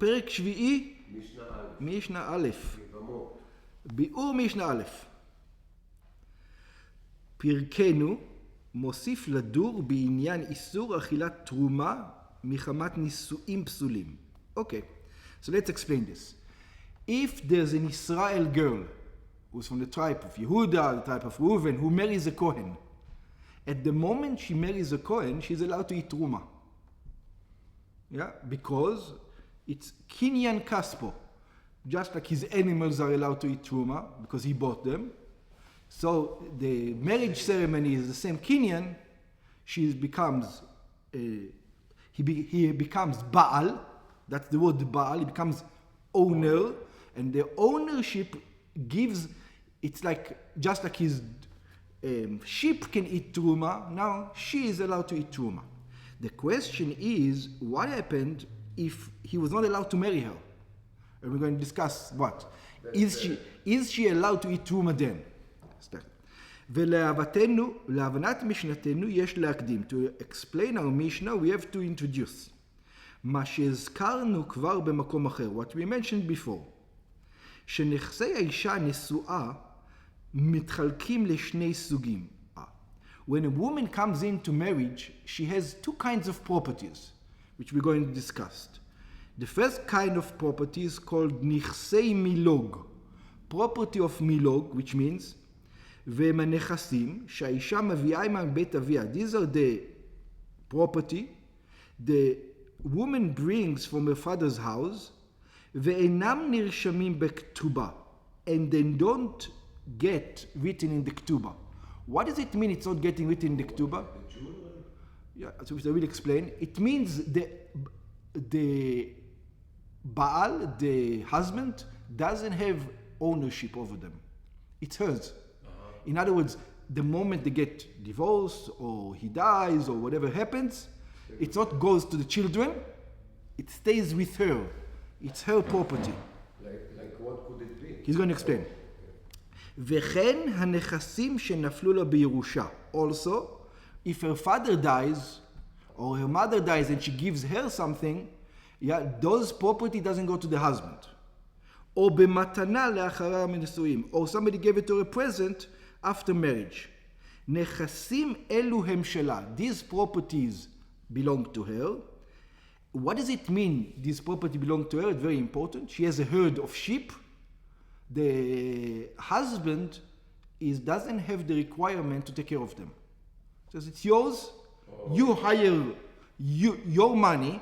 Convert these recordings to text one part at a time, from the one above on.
פרק שביעי, משנה א'. ביאור משנה א'. פרקנו מוסיף לדור בעניין איסור אכילת תרומה מחמת נישואים פסולים. Okay, so let's explain this. If there's an Israel girl who's from the tribe of Yehuda, the tribe of Reuven, who marries a Kohen, at the moment she marries a Kohen, she's allowed to eat truma. Yeah, because it's Kinyan Kaspo. Just like his animals are allowed to eat truma because he bought them. So the marriage ceremony is the same Kinyan. He becomes Baal. That's the word Baal. He becomes owner, and the ownership gives. It's like just like his sheep can eat truma. Now she is allowed to eat truma. The question is, what happened if he was not allowed to marry her? And we're going to discuss what. Is she allowed to eat truma then? ולהבנת משנתנו יש להקדים. To explain our Mishnah, we have to introduce. מה שהזכרנו כבר במקום אחר, what we mentioned before. שנכסי האישה נשואה מתחלקים לשני סוגים. When a woman comes into marriage, she has two kinds of properties, which we're going to discuss. The first kind of property is called נכסי מילוג. Property of מילוג, which means והם הנכסים שהאישה מביאה עמה מבית אביה. These are the property the woman brings from her father's house, ואינם נרשמים בכתובה, and they don't get written in the כתובה. What does it mean it's not getting written in the כתובה? Yeah, so I will explain. It means the Baal, the husband, doesn't have ownership over them. It's hers. In other words, the moment they get divorced or he dies or whatever happens, it not goes to the children, it stays with her. It's her property. Like what could it be? He's going to explain. וכן הנכסים שנפלו לה בירושה. Also, if her father dies or her mother dies and she gives her something, yeah, those property doesn't go to the husband. או במתנה לאחריה מנישואים. Or somebody gave it to a present after marriage. נכסים אלו הם שלה. These properties belong to her. What does it mean these property belong to her? It's very important. She has a herd of sheep. The husband doesn't have the requirement to take care of them. So it's yours. Oh. You hire your money.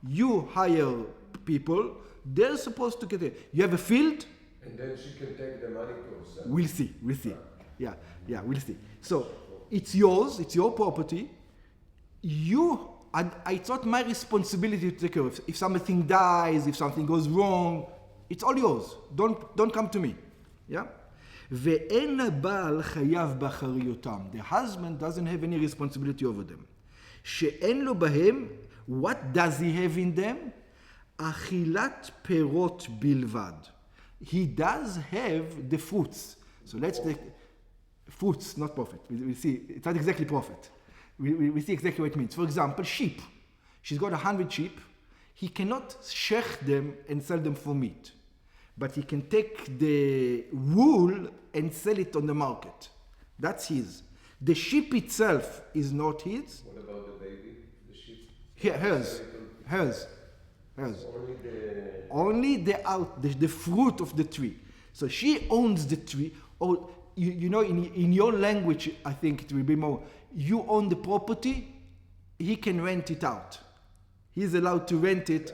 You hire people. They're supposed to get it. You have a field. And then she can take the money to herself. We'll see. Yeah, we'll see. So it's yours. It's your property. It's not my responsibility to take care of it. If something dies, if something goes wrong, it's all yours. Don't come to me. Yeah? ואין הבעל חייב באחריותם. The husband doesn't have any responsibility over them. שאין לו בהם, what does he have in them? אכילת פירות בלבד. He does have the fruits. So let's take fruits, not profit. We see, it's not exactly profit. We see exactly what it means. For example, sheep. She's got 100 sheep. He cannot shech them and sell them for meat. But he can take the wool and sell it on the market. That's his. The sheep itself is not his. What about the baby? The sheep? Yeah, hers. Only the fruit of the tree. So she owns the tree. Or you know, in your language, I think it will be more. You own the property. He can rent it out. He's allowed to rent it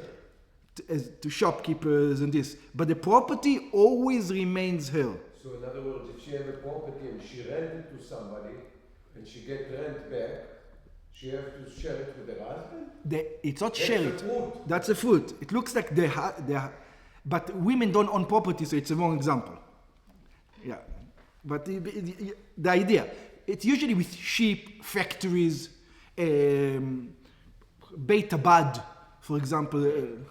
to shopkeepers and this. But the property always remains her. So in other words, if she has a property and she rent it to somebody and she gets rent back, she has to share it with her husband? It's not share it. That's a fruit. It looks like but women don't own property, so it's a wrong example. Yeah. But the idea, it's usually with sheep, factories, Beit Chabad, for example,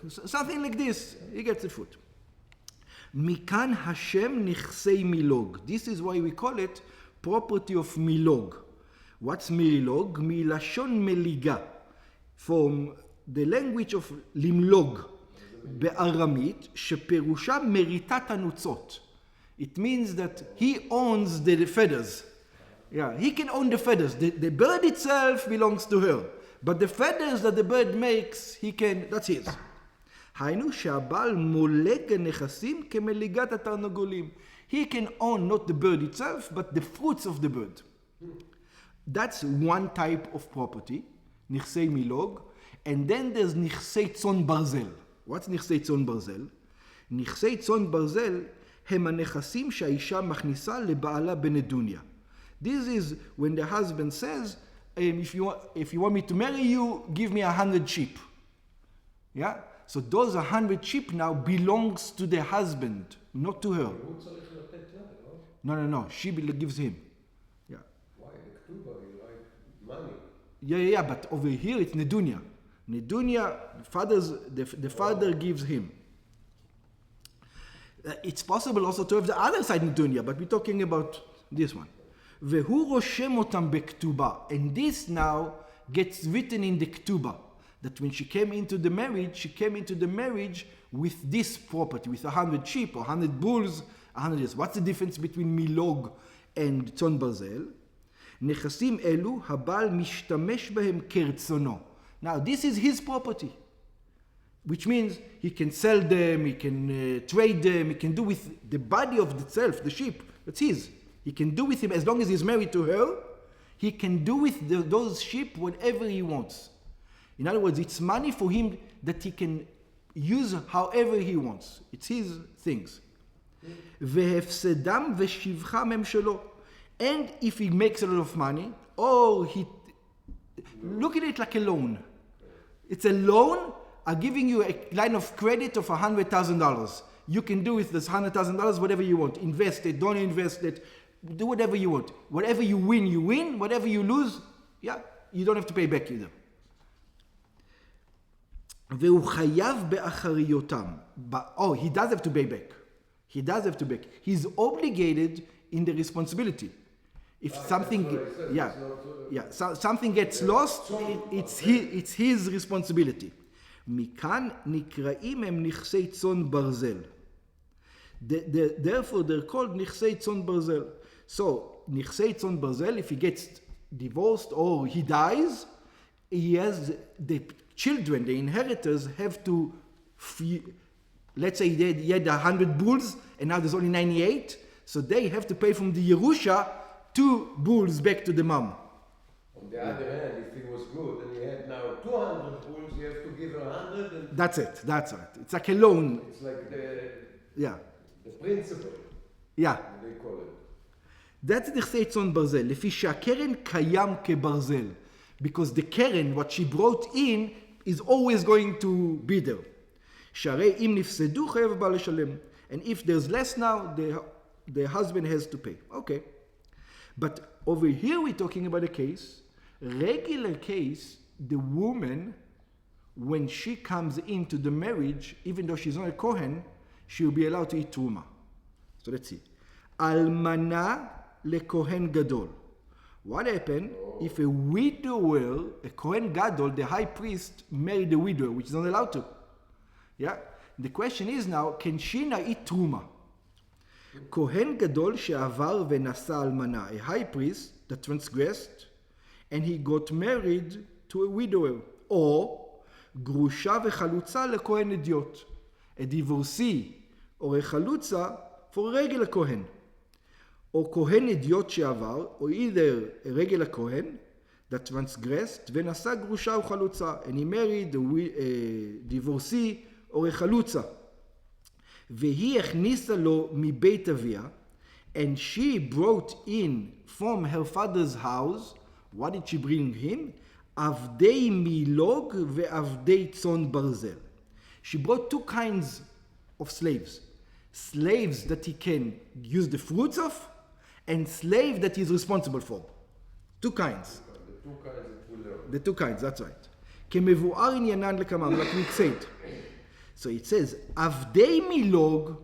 something like this. He gets the fruit. מכאן השם נכסי מילוג. This is why we call it property of מילוג. What's מילוג? מלשון מליגה. From the language of למלוג. בארמית, שפירושה מריטת הנוצות. It means that he owns the feathers. Yeah, he can own the feathers. The bird itself belongs to her. But the feathers that the bird makes, that's his. היינו שהבעל מולק הנכסים כמליגת התרנגולים. He can own not the bird itself, but the fruits of the bird. That's one type of property, נכסי מילוג. And then there's נכסי צאן ברזל. What's נכסי צאן ברזל? נכסי צאן ברזל הם הנכסים שהאישה מכניסה לבעלה בנדוניה. This is when the husband says, if you want me to marry you, give me 100 sheep. Yeah? So those 100 sheep now belongs to the husband, not to her. No. She gives him. Yeah. Why? The Ktuba, you write money. Yeah, but over here it's Nedunya. Nedunya, the father gives him. It's possible also to have the other side Nedunya, but we're talking about this one. והוא רושם אותם בכתובה. And this now gets written in the Ktuba. That when she came into the marriage with this property, with 100 sheep or 100 bulls, 100 years. What's the difference between מילוג and צאן ברזל? נכסים אלו, הבעל משתמש בהם כרצונו. Now this is his property. Which means he can sell them, he can trade them, he can do with the body of the self, the sheep, that's his. He can do with him, as long as he's married to her, he can do with those sheep whatever he wants. In other words, it's money for him that he can use however he wants. It's his things. והפסדם ושבחם הם שלו. And if he makes a lot of money, or look at it like a loan. It's a loan. I'm giving you a line of credit of $100,000. You can do with this $100,000 whatever you want. Invest it, don't invest it, do whatever you want. Whatever you win, you win. Whatever you lose, you don't have to pay back either. והוא חייב באחריותם. He does have to pay back. He's obligated in the responsibility. If something gets lost, it's his responsibility. מכאן נקראים הם נכסי צאן ברזל. Therefore they're called נכסי צאן ברזל. So, נכסי צאן ברזל, if he gets divorced or he dies, he has the children, the inheritors have to, let's say he had 100 bulls and now there's only 98, so they have to pay from the Yerusha 2 bulls back to the mom. On the other hand, if he was good and he had now 200 bulls, you have to give her 100. And that's right. It's like a loan. It's like the principle. Yeah. They call it. That's נכסי צאן ברזל, לפי שהקרן קיים כברזל. Because the keren, what she brought in, is always going to be there. שהרי אם נפסדו חייב הבעל לשלם. And if there's less now, the husband has to pay. Okay. But over here we're talking about a case, regular case, the woman, when she comes into the marriage, even though she's not a Kohen, she will be allowed to eat truma. So let's see. Almana lekohen gadol. What happened if a widower, a Kohen Gadol, the high priest, married a widower, which is not allowed to? Yeah? The question is now, can she now eat truma? Kohen Gadol she'avar v'nasa almana, a high priest that transgressed, and he got married to a widower. Or, grusha v'chalutza lekohen idiot, a divorcee or a chalutza for a regular Kohen. Or Kohen idiot she'avar, or either a regular Kohen that transgressed, ונשא גרושה וחלוצה, and he married a divorcee or a chalutza. והיא הכניסה לו מבית אביה, and she brought in from her father's house, what did she bring him? עבדי מילוג ועבדי צאן ברזל. She brought 2 kinds of slaves. Slaves that he can use the fruits of, and slave that he is responsible for. 2 kinds. The 2 kinds, that's right. כמבואר עניינן לקמם, like we said. So it says, עבדי מילוג,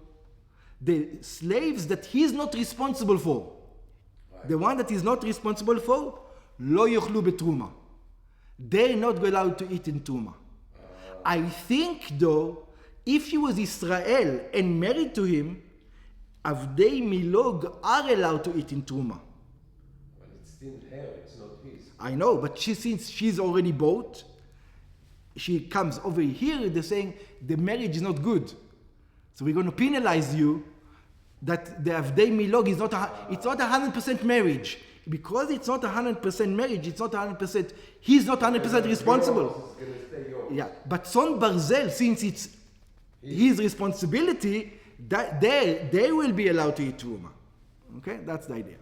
the slaves that he is not responsible for. The one that he is not responsible for, לא יאכלו בתרומה. They're not allowed to eat in truma. I think though, if she was Israel and married to him, Avdei Milog are allowed to eat in Truma. But it's still her, it's not his. I know, but since she's already bought, she comes over here, they're saying the marriage is not good. So we're going to penalize you that the Avdei Milog is not it's not 100% marriage. Because it's not 100% marriage, it's not 100%, he's not 100% responsible. Yeah, but Son Barzel, since it's his responsibility, that they will be allowed to eat Truma. Okay, that's the idea.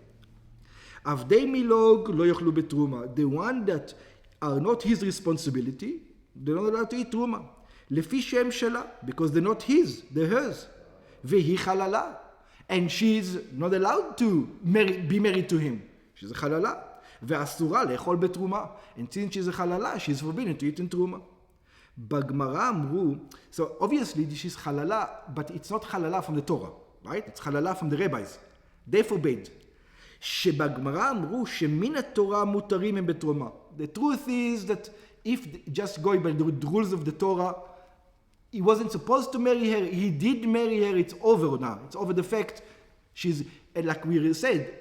Avdei Milog lo yochlu betruma. The one that are not his responsibility, they're not allowed to eat Truma. Lefi shem shela, because they're not his, they're hers. Vehi chalala. And she's not allowed to be married to him. She's a chalala. Ve'asura le'echol betruma. And since she's a chalala, she's forbidden to eat in Truma. Bagmara amru, so obviously this is halala, but it's not halala from the Torah, right? It's halala from the rabbis. They forbade. Shebagmara amru shemin haTorah mutarim הם בתרומה. The truth is that if just going by the rules of the Torah, he wasn't supposed to marry her, he did marry her, it's over now. It's over the fact she's, like we said,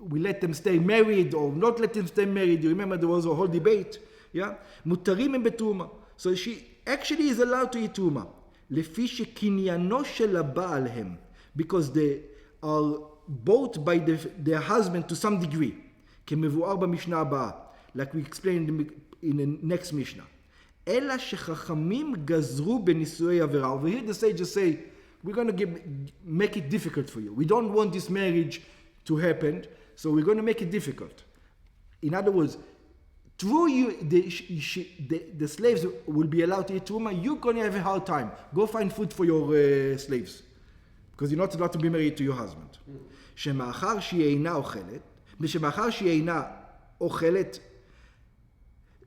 we let them stay married or not let them stay married. You remember there was a whole debate. Yeah? מותרים הם בתרומה. So she actually is allowed to eat Truma. לפי שקניינו של הבעל הם. Because they are bought by their husband to some degree. כמבואר במשנה הבאה. Like we explained in the next Mishnah. אלא שחכמים גזרו בנישואי עבירה. Over here the sages say, we're going to make it difficult for you. We don't want this marriage to happen, so we're going to make it difficult. In other words, through you, the slaves will be allowed to eat Truma. You're going to have a hard time. Go find food for your slaves. Because you're not allowed to be married to your husband. שמאחר שהיא אינה אוכלת, ושמאחר שהיא אינה אוכלת,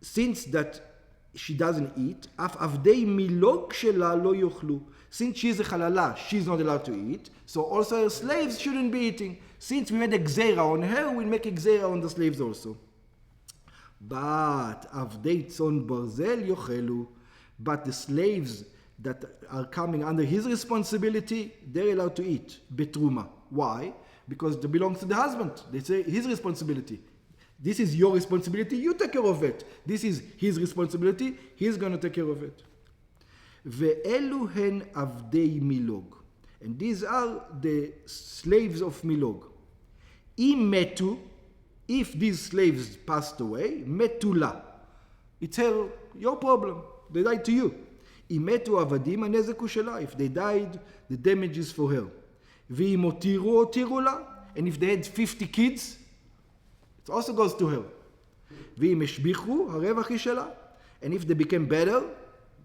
since that she doesn't eat, אף עבדי מילוג שלה לא יאכלו. Since she's a halala, she's not allowed to eat. So also her slaves shouldn't be eating. Since we made a gzeira on her, we'll make a gzeira on the slaves also. But avdei tzon barzel yochelu. But the slaves that are coming under his responsibility, they're allowed to eat betruma. Why? Because it belongs to the husband. They say his responsibility. This is your responsibility, you take care of it. This is his responsibility, he's going to take care of it. Ve'elu hen avdei milog. And these are the slaves of milog. Im metu, if these slaves passed away, metula. It's your problem. They died to you. Im metu avadim hanezeku shela. If they died, the damage is for her. Ve'im otiru otiru la. And if they had 50 kids, it also goes to her. Ve'im eshbichu harevach hi shela. And if they became better,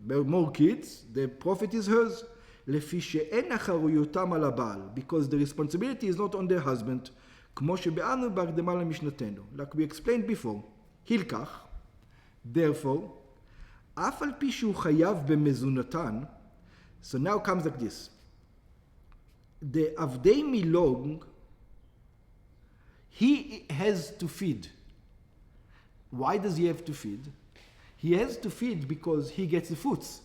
more kids, the profit is hers. לפי שאין אחריותם על הבעל, because the responsibility is not on their husband, כמו שבאנו בהקדמה למשנתנו. Like we explained before, הילקח, therefore, אף על פי שהוא חייב במזונתן, so now comes like this. The עבדי מילוג, he has to feed. Why does he have to feed? He has to feed because he gets the foods.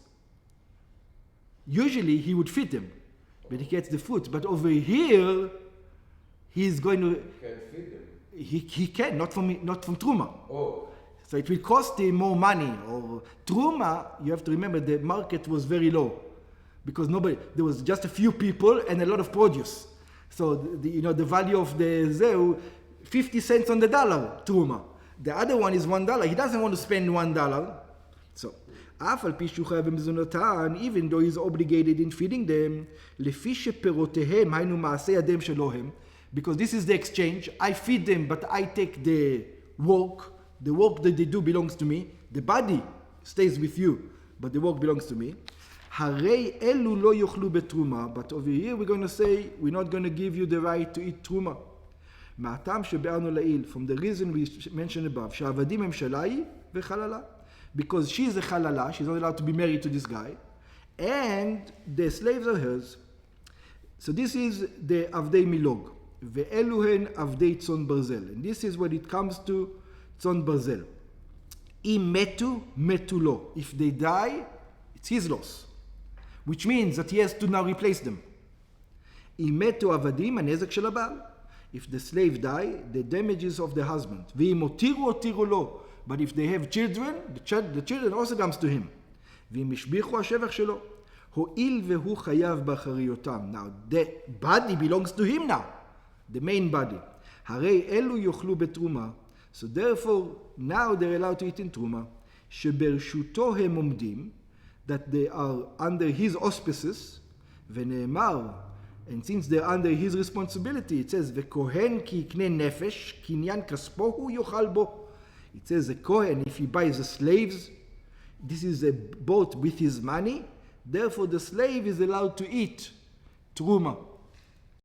Usually he would feed them, but he gets the food. But over here, he's going to... He can't feed them. He can, not from Truma. Oh. So it will cost him more money. Or Truma, you have to remember, the market was very low. Because there was just a few people and a lot of produce. So, the value of the zeu, 50 cents on the dollar, Truma. The other one is $1. He doesn't want to spend $1. So, אף על פי שהוא חייב במזונתן, even though he's obligated in feeding them, לפי שפירותיהם, היינו מעשה ידיהם שלו הם, because this is the exchange, I feed them, but I take the work that they do belongs to me, the body stays with you, but the work belongs to me, הרי אלו לא יאכלו בתרומה, but over here we're going to say, we're not going to give you the right to eat תרומה. מהטעם שבארנו לעיל, from the reason we mentioned above, שהעבדים הם שלה היא וחללה. Because she's a halala, she's not allowed to be married to this guy, and the slaves are hers. So this is the avdei milog. Ve'elu hen avdei tzon barzel. And this is when it comes to tzon barzel. Im metu, metu lo. If they die, it's his loss. which means that he has to now replace them. אם מתו עבדים, הנזק של הבעל. If the slave die, the damages of the husband. ואם הותירו, הותירו לו. But if they have children, the children also comes to him. ואם השביחו, השבח שלו. הואיל והוא חייב באחריותם. Now, the body belongs to him now. The main body. הרי אלו יאכלו בתרומה. So therefore, now they're allowed to eat in תרומה. שברשותו הם עומדים. That they are under his auspices. ונאמר, and since they're under his responsibility, it says, וכהן כי יקנה נפש, קניין כספו הוא יאכל בו. It says, the Kohen, if he buys the slaves, this is bought with his money, therefore the slave is allowed to eat truma.